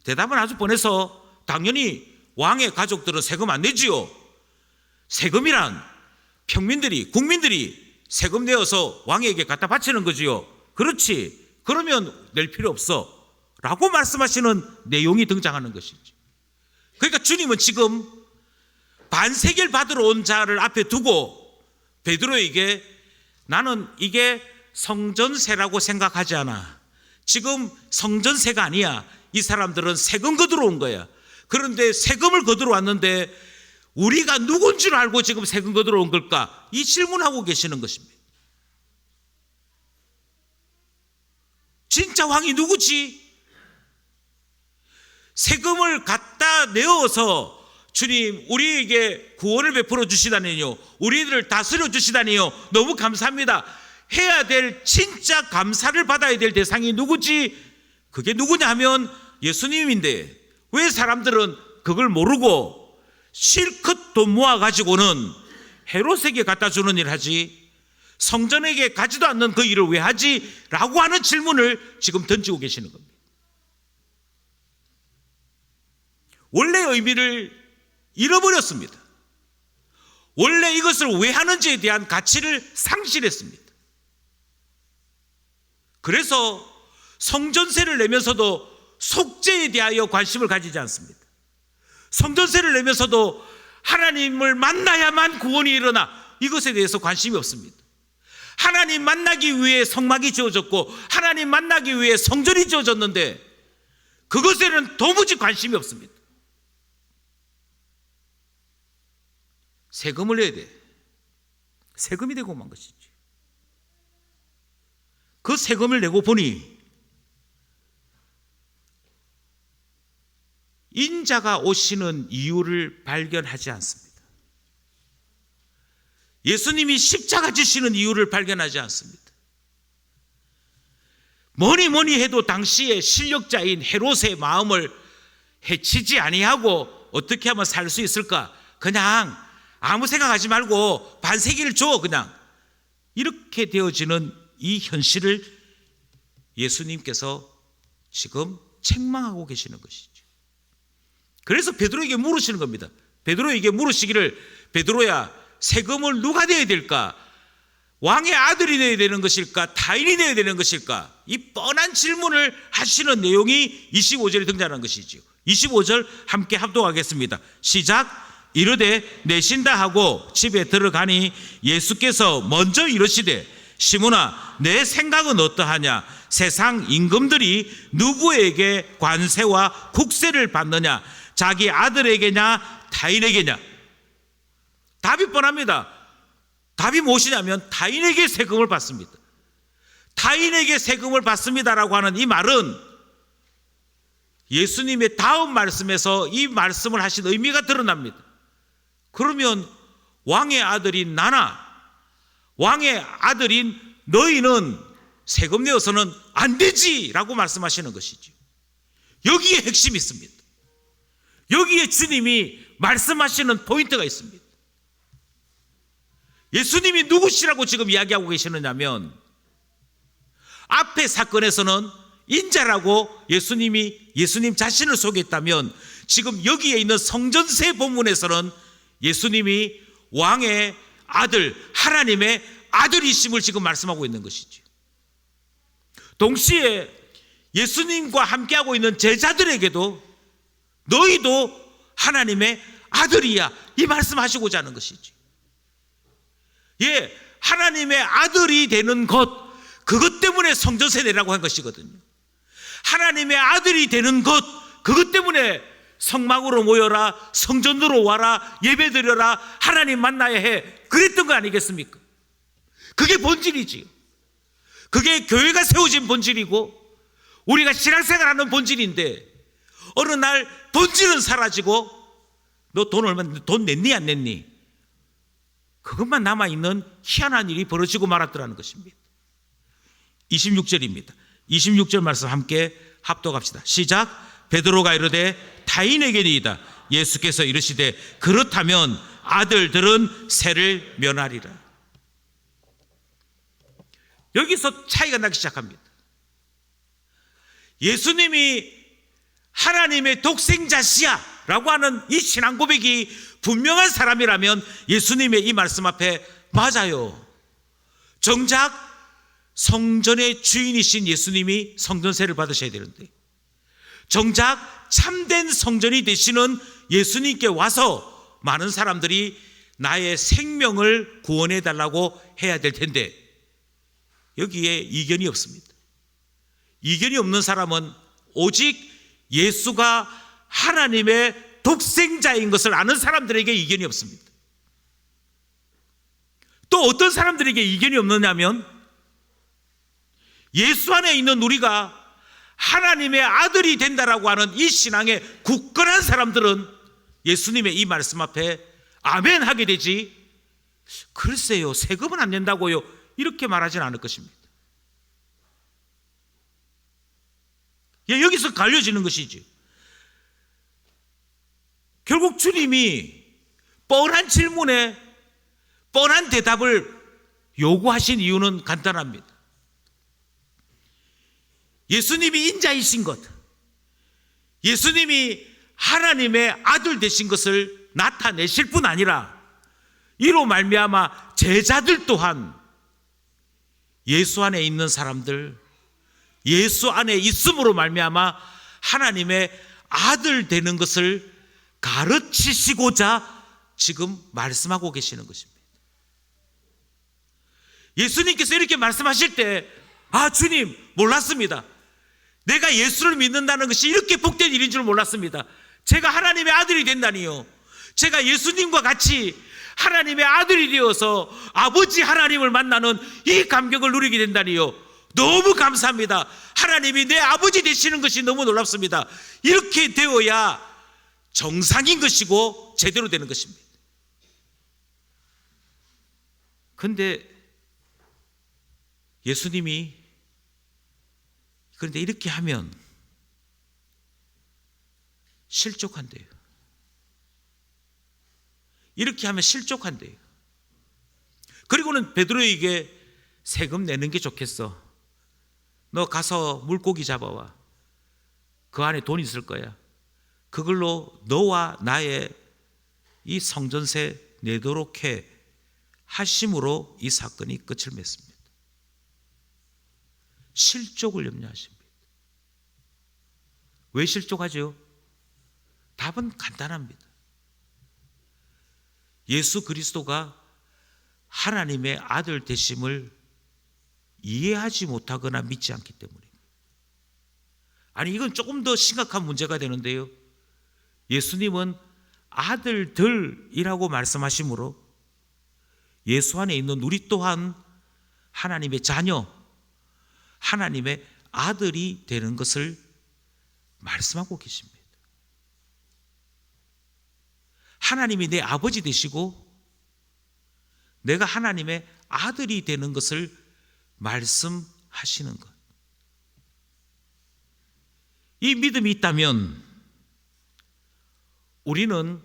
대답은 아주 뻔해서, 당연히 왕의 가족들은 세금 안 내지요. 세금이란 평민들이, 국민들이 세금 내어서 왕에게 갖다 바치는 거지요. 그렇지, 그러면 낼 필요 없어 라고 말씀하시는 내용이 등장하는 것이지. 그러니까 주님은 지금 반세겔 받으러 온 자를 앞에 두고 베드로에게, 나는 이게 성전세라고 생각하지 않아. 지금 성전세가 아니야. 이 사람들은 세금 거두러 온 거야. 그런데 세금을 거두러 왔는데 우리가 누군 줄 알고 지금 세금 거두러 온 걸까? 이 질문하고 계시는 것입니다. 진짜 왕이 누구지? 세금을 갖다 내어서 주님 우리에게 구원을 베풀어 주시다니요, 우리들을 다스려 주시다니요, 너무 감사합니다 해야 될, 진짜 감사를 받아야 될 대상이 누구지? 그게 누구냐 하면 예수님인데, 왜 사람들은 그걸 모르고 실컷 돈 모아가지고는 헤롯에게 갖다 주는 일을 하지 성전에게 가지도 않는 그 일을 왜 하지? 라고 하는 질문을 지금 던지고 계시는 겁니다. 원래의 의미를 잃어버렸습니다. 원래 이것을 왜 하는지에 대한 가치를 상실했습니다. 그래서 성전세를 내면서도 속죄에 대하여 관심을 가지지 않습니다. 성전세를 내면서도 하나님을 만나야만 구원이 일어나 이것에 대해서 관심이 없습니다. 하나님 만나기 위해 성막이 지어졌고 하나님 만나기 위해 성전이 지어졌는데 그것에는 도무지 관심이 없습니다. 세금을 내야 돼. 세금이 되고 만 것이지. 그 세금을 내고 보니 인자가 오시는 이유를 발견하지 않습니다. 예수님이 십자가 지시는 이유를 발견하지 않습니다. 뭐니 해도 당시의 실력자인 헤롯의 마음을 해치지 아니하고 어떻게 하면 살 수 있을까? 그냥 아무 생각하지 말고 반세기를 줘. 그냥 이렇게 되어지는 이 현실을 예수님께서 지금 책망하고 계시는 것이죠. 그래서 베드로에게 물으시는 겁니다. 베드로에게 물으시기를 베드로야 세금을 누가 내야 될까? 왕의 아들이 내야 되는 것일까? 타인이 내야 되는 것일까? 이 뻔한 질문을 하시는 내용이 25절에 등장하는 것이죠. 25절 함께 합독하겠습니다. 시작. 이르되 내신다 하고 집에 들어가니 예수께서 먼저 이르시되 시몬아 내 생각은 어떠하냐? 세상 임금들이 누구에게 관세와 국세를 받느냐? 자기 아들에게냐 타인에게냐? 답이 뻔합니다. 답이 무엇이냐면 타인에게 세금을 받습니다. 타인에게 세금을 받습니다라고 하는 이 말은 예수님의 다음 말씀에서 이 말씀을 하신 의미가 드러납니다. 그러면 왕의 아들인 나나 왕의 아들인 너희는 세금 내어서는 안 되지라고 말씀하시는 것이죠. 여기에 핵심이 있습니다. 여기에 주님이 말씀하시는 포인트가 있습니다. 예수님이 누구시라고 지금 이야기하고 계시느냐면 앞의 사건에서는 인자라고 예수님 자신을 소개했다면 지금 여기에 있는 성전세 본문에서는 예수님이 왕의 아들, 하나님의 아들이심을 지금 말씀하고 있는 것이죠. 동시에 예수님과 함께하고 있는 제자들에게도 너희도 하나님의 아들이야 이 말씀하시고자 하는 것이죠. 예, 하나님의 아들이 되는 것 그것 때문에 성전세 내라고 한 것이거든요. 하나님의 아들이 되는 것 그것 때문에 성막으로 모여라 성전으로 와라 예배드려라 하나님 만나야 해 그랬던 거 아니겠습니까? 그게 본질이지요. 그게 교회가 세워진 본질이고 우리가 신앙생활하는 본질인데 어느 날 본질은 사라지고 너 돈 냈니 안 냈니? 그것만 남아있는 희한한 일이 벌어지고 말았더라는 것입니다. 26절입니다. 26절 말씀 함께 합독합시다. 시작. 베드로가 이르되 타인에게니이다. 예수께서 이르시되 그렇다면 아들들은 세를 면하리라. 여기서 차이가 나기 시작합니다. 예수님이 하나님의 독생자시야 라고 하는 이 신앙 고백이 분명한 사람이라면 예수님의 이 말씀 앞에 맞아요. 정작 성전의 주인이신 예수님이 성전세를 받으셔야 되는데 정작 참된 성전이 되시는 예수님께 와서 많은 사람들이 나의 생명을 구원해 달라고 해야 될 텐데 여기에 이견이 없습니다. 이견이 없는 사람은 오직 예수가 하나님의 독생자인 것을 아는 사람들에게 이견이 없습니다. 또 어떤 사람들에게 이견이 없느냐면 예수 안에 있는 우리가 하나님의 아들이 된다라고 하는 이 신앙에 굳건한 사람들은 예수님의 이 말씀 앞에 아멘 하게 되지 글쎄요 세금은 안 낸다고요 이렇게 말하지는 않을 것입니다. 여기서 갈려지는 것이지. 결국 주님이 뻔한 질문에 뻔한 대답을 요구하신 이유는 간단합니다. 예수님이 인자이신 것, 예수님이 하나님의 아들 되신 것을 나타내실 뿐 아니라 이로 말미암아 제자들 또한 예수 안에 있는 사람들, 예수 안에 있음으로 말미암아 하나님의 아들 되는 것을 가르치시고자 지금 말씀하고 계시는 것입니다. 예수님께서 이렇게 말씀하실 때, 주님 몰랐습니다. 내가 예수를 믿는다는 것이 이렇게 복된 일인 줄 몰랐습니다. 제가 하나님의 아들이 된다니요, 제가 예수님과 같이 하나님의 아들이 되어서 아버지 하나님을 만나는 이 감격을 누리게 된다니요, 너무 감사합니다. 하나님이 내 아버지 되시는 것이 너무 놀랍습니다. 이렇게 되어야 정상인 것이고 제대로 되는 것입니다. 그런데 예수님이 그런데 이렇게 하면 실족한대요. 이렇게 하면 실족한대요. 그리고는 베드로에게 세금 내는 게 좋겠어. 너 가서 물고기 잡아와. 그 안에 돈 있을 거야. 그걸로 너와 나의 이 성전세 내도록 해 하심으로 이 사건이 끝을 맺습니다. 실족을 염려하십니다. 왜 실족하죠? 답은 간단합니다. 예수 그리스도가 하나님의 아들 되심을 이해하지 못하거나 믿지 않기 때문입니다. 아니, 이건 조금 더 심각한 문제가 되는데요, 예수님은 아들들이라고 말씀하시므로 예수 안에 있는 우리 또한 하나님의 자녀, 하나님의 아들이 되는 것을 말씀하고 계십니다. 하나님이 내 아버지 되시고 내가 하나님의 아들이 되는 것을 말씀하시는 것, 이 믿음이 있다면 우리는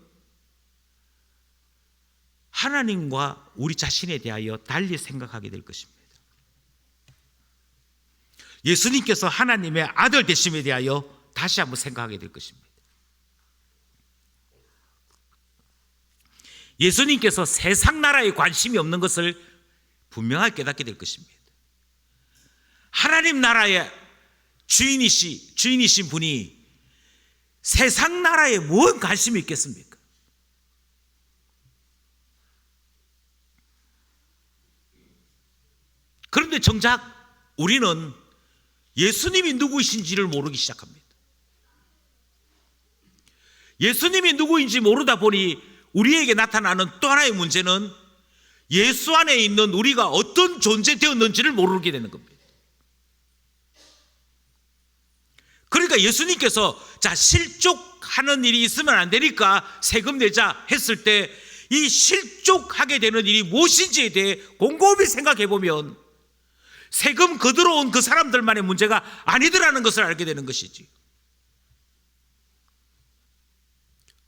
하나님과 우리 자신에 대하여 달리 생각하게 될 것입니다. 예수님께서 하나님의 아들 되심에 대하여 다시 한번 생각하게 될 것입니다. 예수님께서 세상 나라에 관심이 없는 것을 분명하게 깨닫게 될 것입니다. 하나님 나라의 주인이신 분이 세상 나라에 무슨 관심이 있겠습니까? 그런데 정작 우리는 예수님이 누구이신지를 모르기 시작합니다. 예수님이 누구인지 모르다 보니 우리에게 나타나는 또 하나의 문제는 예수 안에 있는 우리가 어떤 존재 되었는지를 모르게 되는 겁니다. 그러니까 예수님께서 실족하는 일이 있으면 안 되니까 세금 내자 했을 때 이 실족하게 되는 일이 무엇인지에 대해 곰곰이 생각해 보면 세금 거들어온 그 사람들만의 문제가 아니더라는 것을 알게 되는 것이지.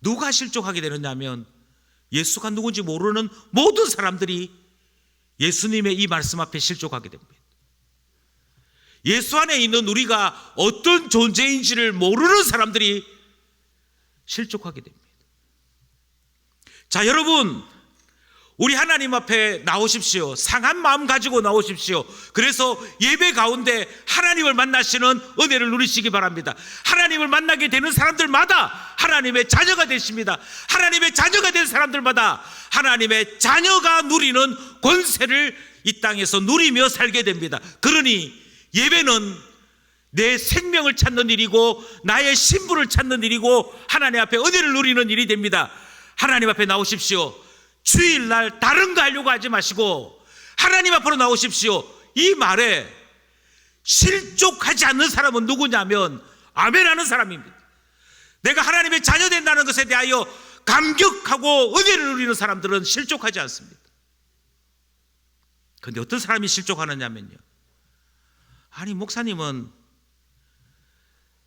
누가 실족하게 되느냐면 예수가 누군지 모르는 모든 사람들이 예수님의 이 말씀 앞에 실족하게 됩니다. 예수 안에 있는 우리가 어떤 존재인지를 모르는 사람들이 실족하게 됩니다. 자, 여러분, 우리 하나님 앞에 나오십시오. 상한 마음 가지고 나오십시오. 그래서 예배 가운데 하나님을 만나시는 은혜를 누리시기 바랍니다. 하나님을 만나게 되는 사람들마다 하나님의 자녀가 되십니다. 하나님의 자녀가 된 사람들마다 하나님의 자녀가 누리는 권세를 이 땅에서 누리며 살게 됩니다. 그러니 예배는 내 생명을 찾는 일이고 나의 신분을 찾는 일이고 하나님 앞에 은혜를 누리는 일이 됩니다. 하나님 앞에 나오십시오. 주일날 다른 거 하려고 하지 마시고 하나님 앞으로 나오십시오. 이 말에 실족하지 않는 사람은 누구냐면 아멘하는 사람입니다. 내가 하나님의 자녀 된다는 것에 대하여 감격하고 은혜를 누리는 사람들은 실족하지 않습니다. 그런데 어떤 사람이 실족하느냐면요, 아니 목사님은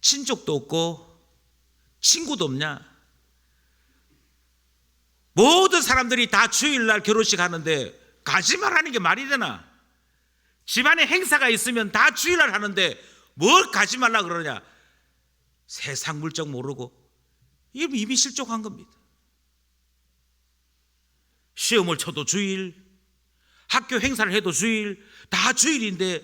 친족도 없고 친구도 없냐? 모든 사람들이 다 주일날 결혼식 하는데 가지 말라는 게 말이 되나? 집안에 행사가 있으면 다 주일날 하는데 뭘 가지 말라 그러냐? 세상 물정 모르고 이미 실족한 겁니다. 시험을 쳐도 주일, 학교 행사를 해도 주일, 다 주일인데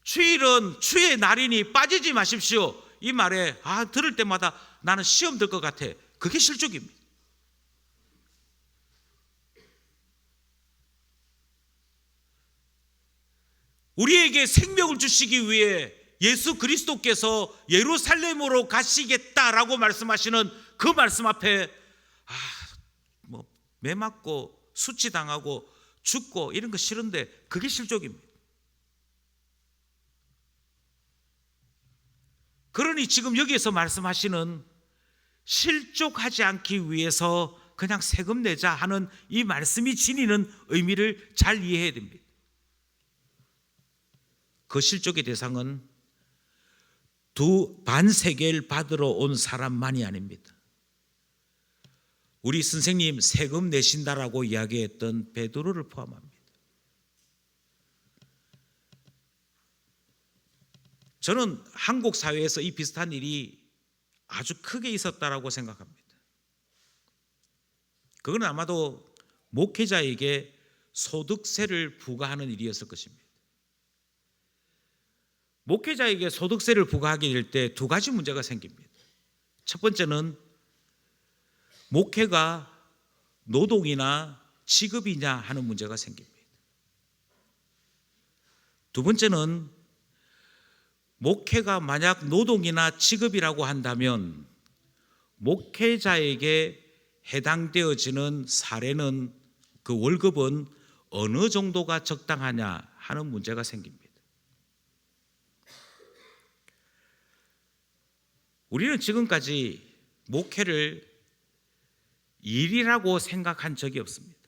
주일은 주의 날이니 빠지지 마십시오. 이 말에 들을 때마다 나는 시험 들 것 같아. 그게 실족입니다. 우리에게 생명을 주시기 위해 예수 그리스도께서 예루살렘으로 가시겠다라고 말씀하시는 그 말씀 앞에 매 맞고 수치당하고 죽고 이런 거 싫은데 그게 실족입니다. 그러니 지금 여기에서 말씀하시는 실족하지 않기 위해서 그냥 세금 내자 하는 이 말씀이 지니는 의미를 잘 이해해야 됩니다. 그 실족의 대상은 두 반세겔 받으러 온 사람만이 아닙니다. 우리 선생님 세금 내신다라고 이야기했던 베드로를 포함합니다. 저는 한국 사회에서 이 비슷한 일이 아주 크게 있었다라고 생각합니다. 그건 아마도 목회자에게 소득세를 부과하는 일이었을 것입니다. 목회자에게 소득세를 부과하게 될 때 두 가지 문제가 생깁니다. 첫 번째는 목회가 노동이나 직업이냐 하는 문제가 생깁니다. 두 번째는 목회가 만약 노동이나 직업이라고 한다면 목회자에게 해당되어지는 사례는 그 월급은 어느 정도가 적당하냐 하는 문제가 생깁니다. 우리는 지금까지 목회를 일이라고 생각한 적이 없습니다.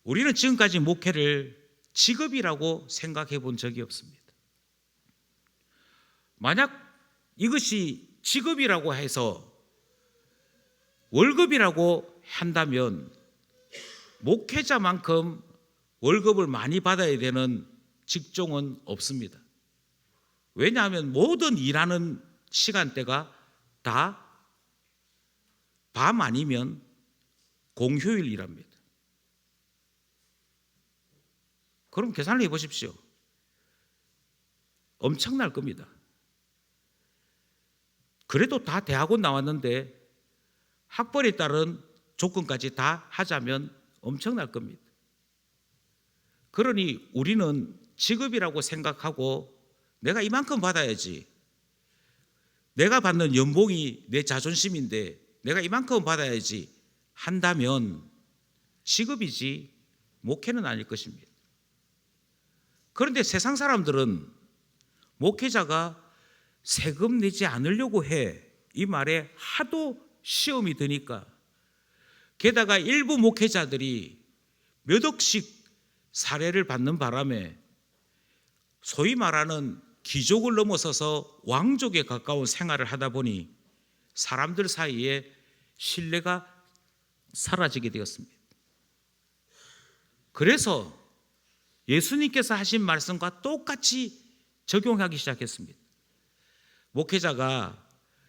우리는 지금까지 목회를 직업이라고 생각해 본 적이 없습니다. 만약 이것이 직업이라고 해서 월급이라고 한다면 목회자만큼 월급을 많이 받아야 되는 직종은 없습니다. 왜냐하면 모든 일하는 시간대가 다 밤 아니면 공휴일이랍니다. 그럼 계산을 해보십시오. 엄청날 겁니다. 그래도 다 대학원 나왔는데 학벌에 따른 조건까지 다 하자면 엄청날 겁니다. 그러니 우리는 직업이라고 생각하고 내가 이만큼 받아야지, 내가 받는 연봉이 내 자존심인데 내가 이만큼 받아야지 한다면 직업이지 목회는 아닐 것입니다. 그런데 세상 사람들은 목회자가 세금 내지 않으려고 해, 이 말에 하도 시험이 드니까, 게다가 일부 목회자들이 몇 억씩 사례를 받는 바람에 소위 말하는 귀족을 넘어서서 왕족에 가까운 생활을 하다 보니 사람들 사이에 신뢰가 사라지게 되었습니다. 그래서 예수님께서 하신 말씀과 똑같이 적용하기 시작했습니다. 목회자가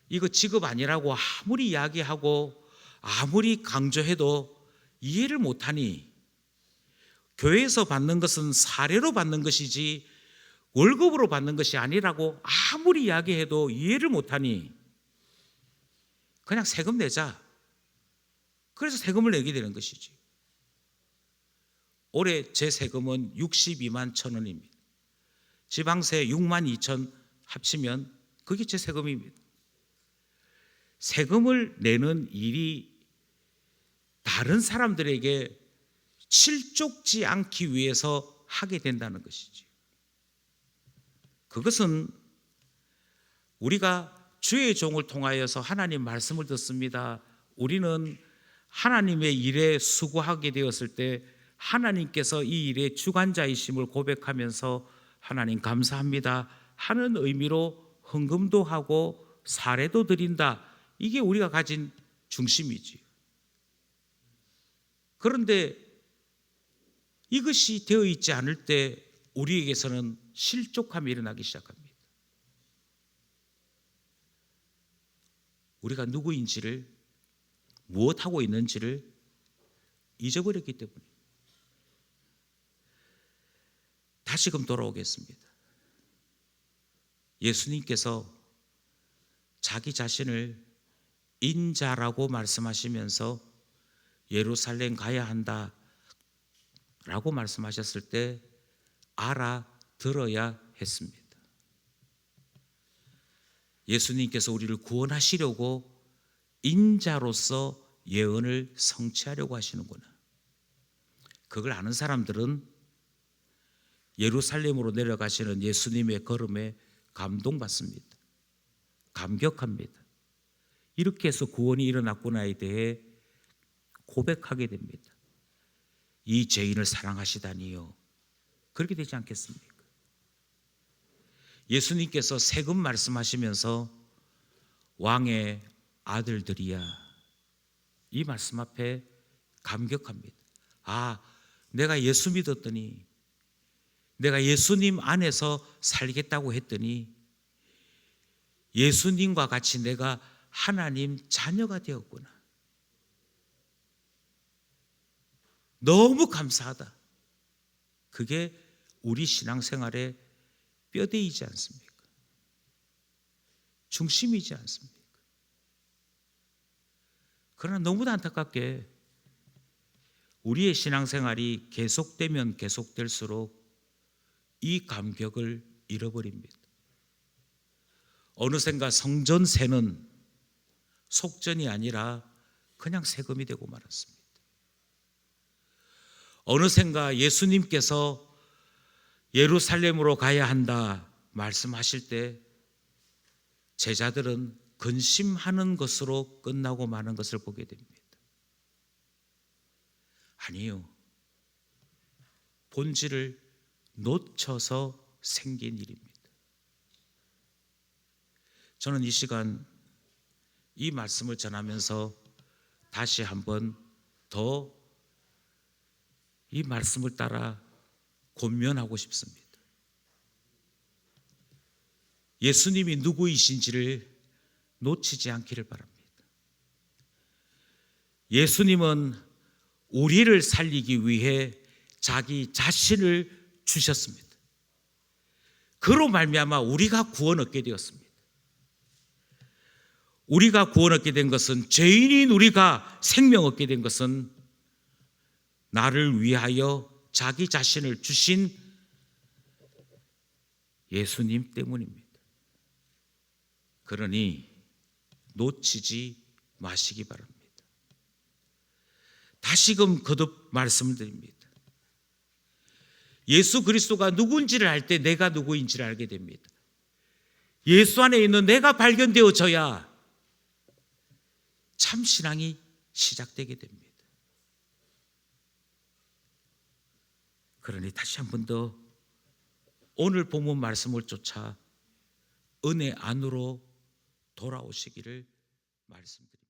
이거 직업 아니라고 아무리 이야기하고 아무리 강조해도 이해를 못하니, 교회에서 받는 것은 사례로 받는 것이지 월급으로 받는 것이 아니라고 아무리 이야기해도 이해를 못하니 그냥 세금 내자. 그래서 세금을 내게 되는 것이지. 올해 제 세금은 62만 1,000원입니다. 지방세 6만 2천 합치면 그게 제 세금입니다. 세금을 내는 일이 다른 사람들에게 실족지 않기 위해서 하게 된다는 것이지. 그것은 우리가 주의 종을 통하여서 하나님 말씀을 듣습니다. 우리는 하나님의 일에 수고하게 되었을 때 하나님께서 이 일의 주관자이심을 고백하면서 하나님 감사합니다 하는 의미로 헌금도 하고 사례도 드린다. 이게 우리가 가진 중심이지. 그런데 이것이 되어 있지 않을 때 우리에게서는 실족함이 일어나기 시작합니다. 우리가 누구인지를, 무엇하고 있는지를 잊어버렸기 때문에. 다시금 돌아오겠습니다. 예수님께서 자기 자신을 인자라고 말씀하시면서 예루살렘 가야 한다라고 말씀하셨을 때 알아들어야 했습니다. 예수님께서 우리를 구원하시려고 인자로서 예언을 성취하려고 하시는구나. 그걸 아는 사람들은 예루살렘으로 내려가시는 예수님의 걸음에 감동받습니다. 감격합니다. 이렇게 해서 구원이 일어났구나에 대해 고백하게 됩니다. 이 죄인을 사랑하시다니요. 그렇게 되지 않겠습니까? 예수님께서 세금 말씀하시면서 왕의 아들들이야, 이 말씀 앞에 감격합니다. 아, 내가 예수 믿었더니, 내가 예수님 안에서 살겠다고 했더니 예수님과 같이 내가 하나님 자녀가 되었구나. 너무 감사하다. 그게 우리 신앙생활의 뼈대이지 않습니까? 중심이지 않습니까? 그러나 너무나 안타깝게 우리의 신앙생활이 계속되면 계속될수록 이 감격을 잃어버립니다. 어느샌가 성전세는 속전이 아니라 그냥 세금이 되고 말았습니다. 어느샌가 예수님께서 예루살렘으로 가야 한다 말씀하실 때 제자들은 근심하는 것으로 끝나고 마는 것을 보게 됩니다. 아니요, 본질을 놓쳐서 생긴 일입니다. 저는 이 시간 이 말씀을 전하면서 다시 한번 더 이 말씀을 따라 권면하고 싶습니다. 예수님이 누구이신지를 놓치지 않기를 바랍니다. 예수님은 우리를 살리기 위해 자기 자신을 주셨습니다. 그로 말미암아 우리가 구원 얻게 되었습니다. 우리가 구원 얻게 된 것은, 죄인인 우리가 생명 얻게 된 것은 나를 위하여 자기 자신을 주신 예수님 때문입니다. 그러니 놓치지 마시기 바랍니다. 다시금 거듭 말씀드립니다. 예수 그리스도가 누군지를 알 때 내가 누구인지를 알게 됩니다. 예수 안에 있는 내가 발견되어져야 참 신앙이 시작되게 됩니다. 그러니 다시 한 번 더 오늘 본문 말씀을 쫓아 은혜 안으로 돌아오시기를 말씀드립니다.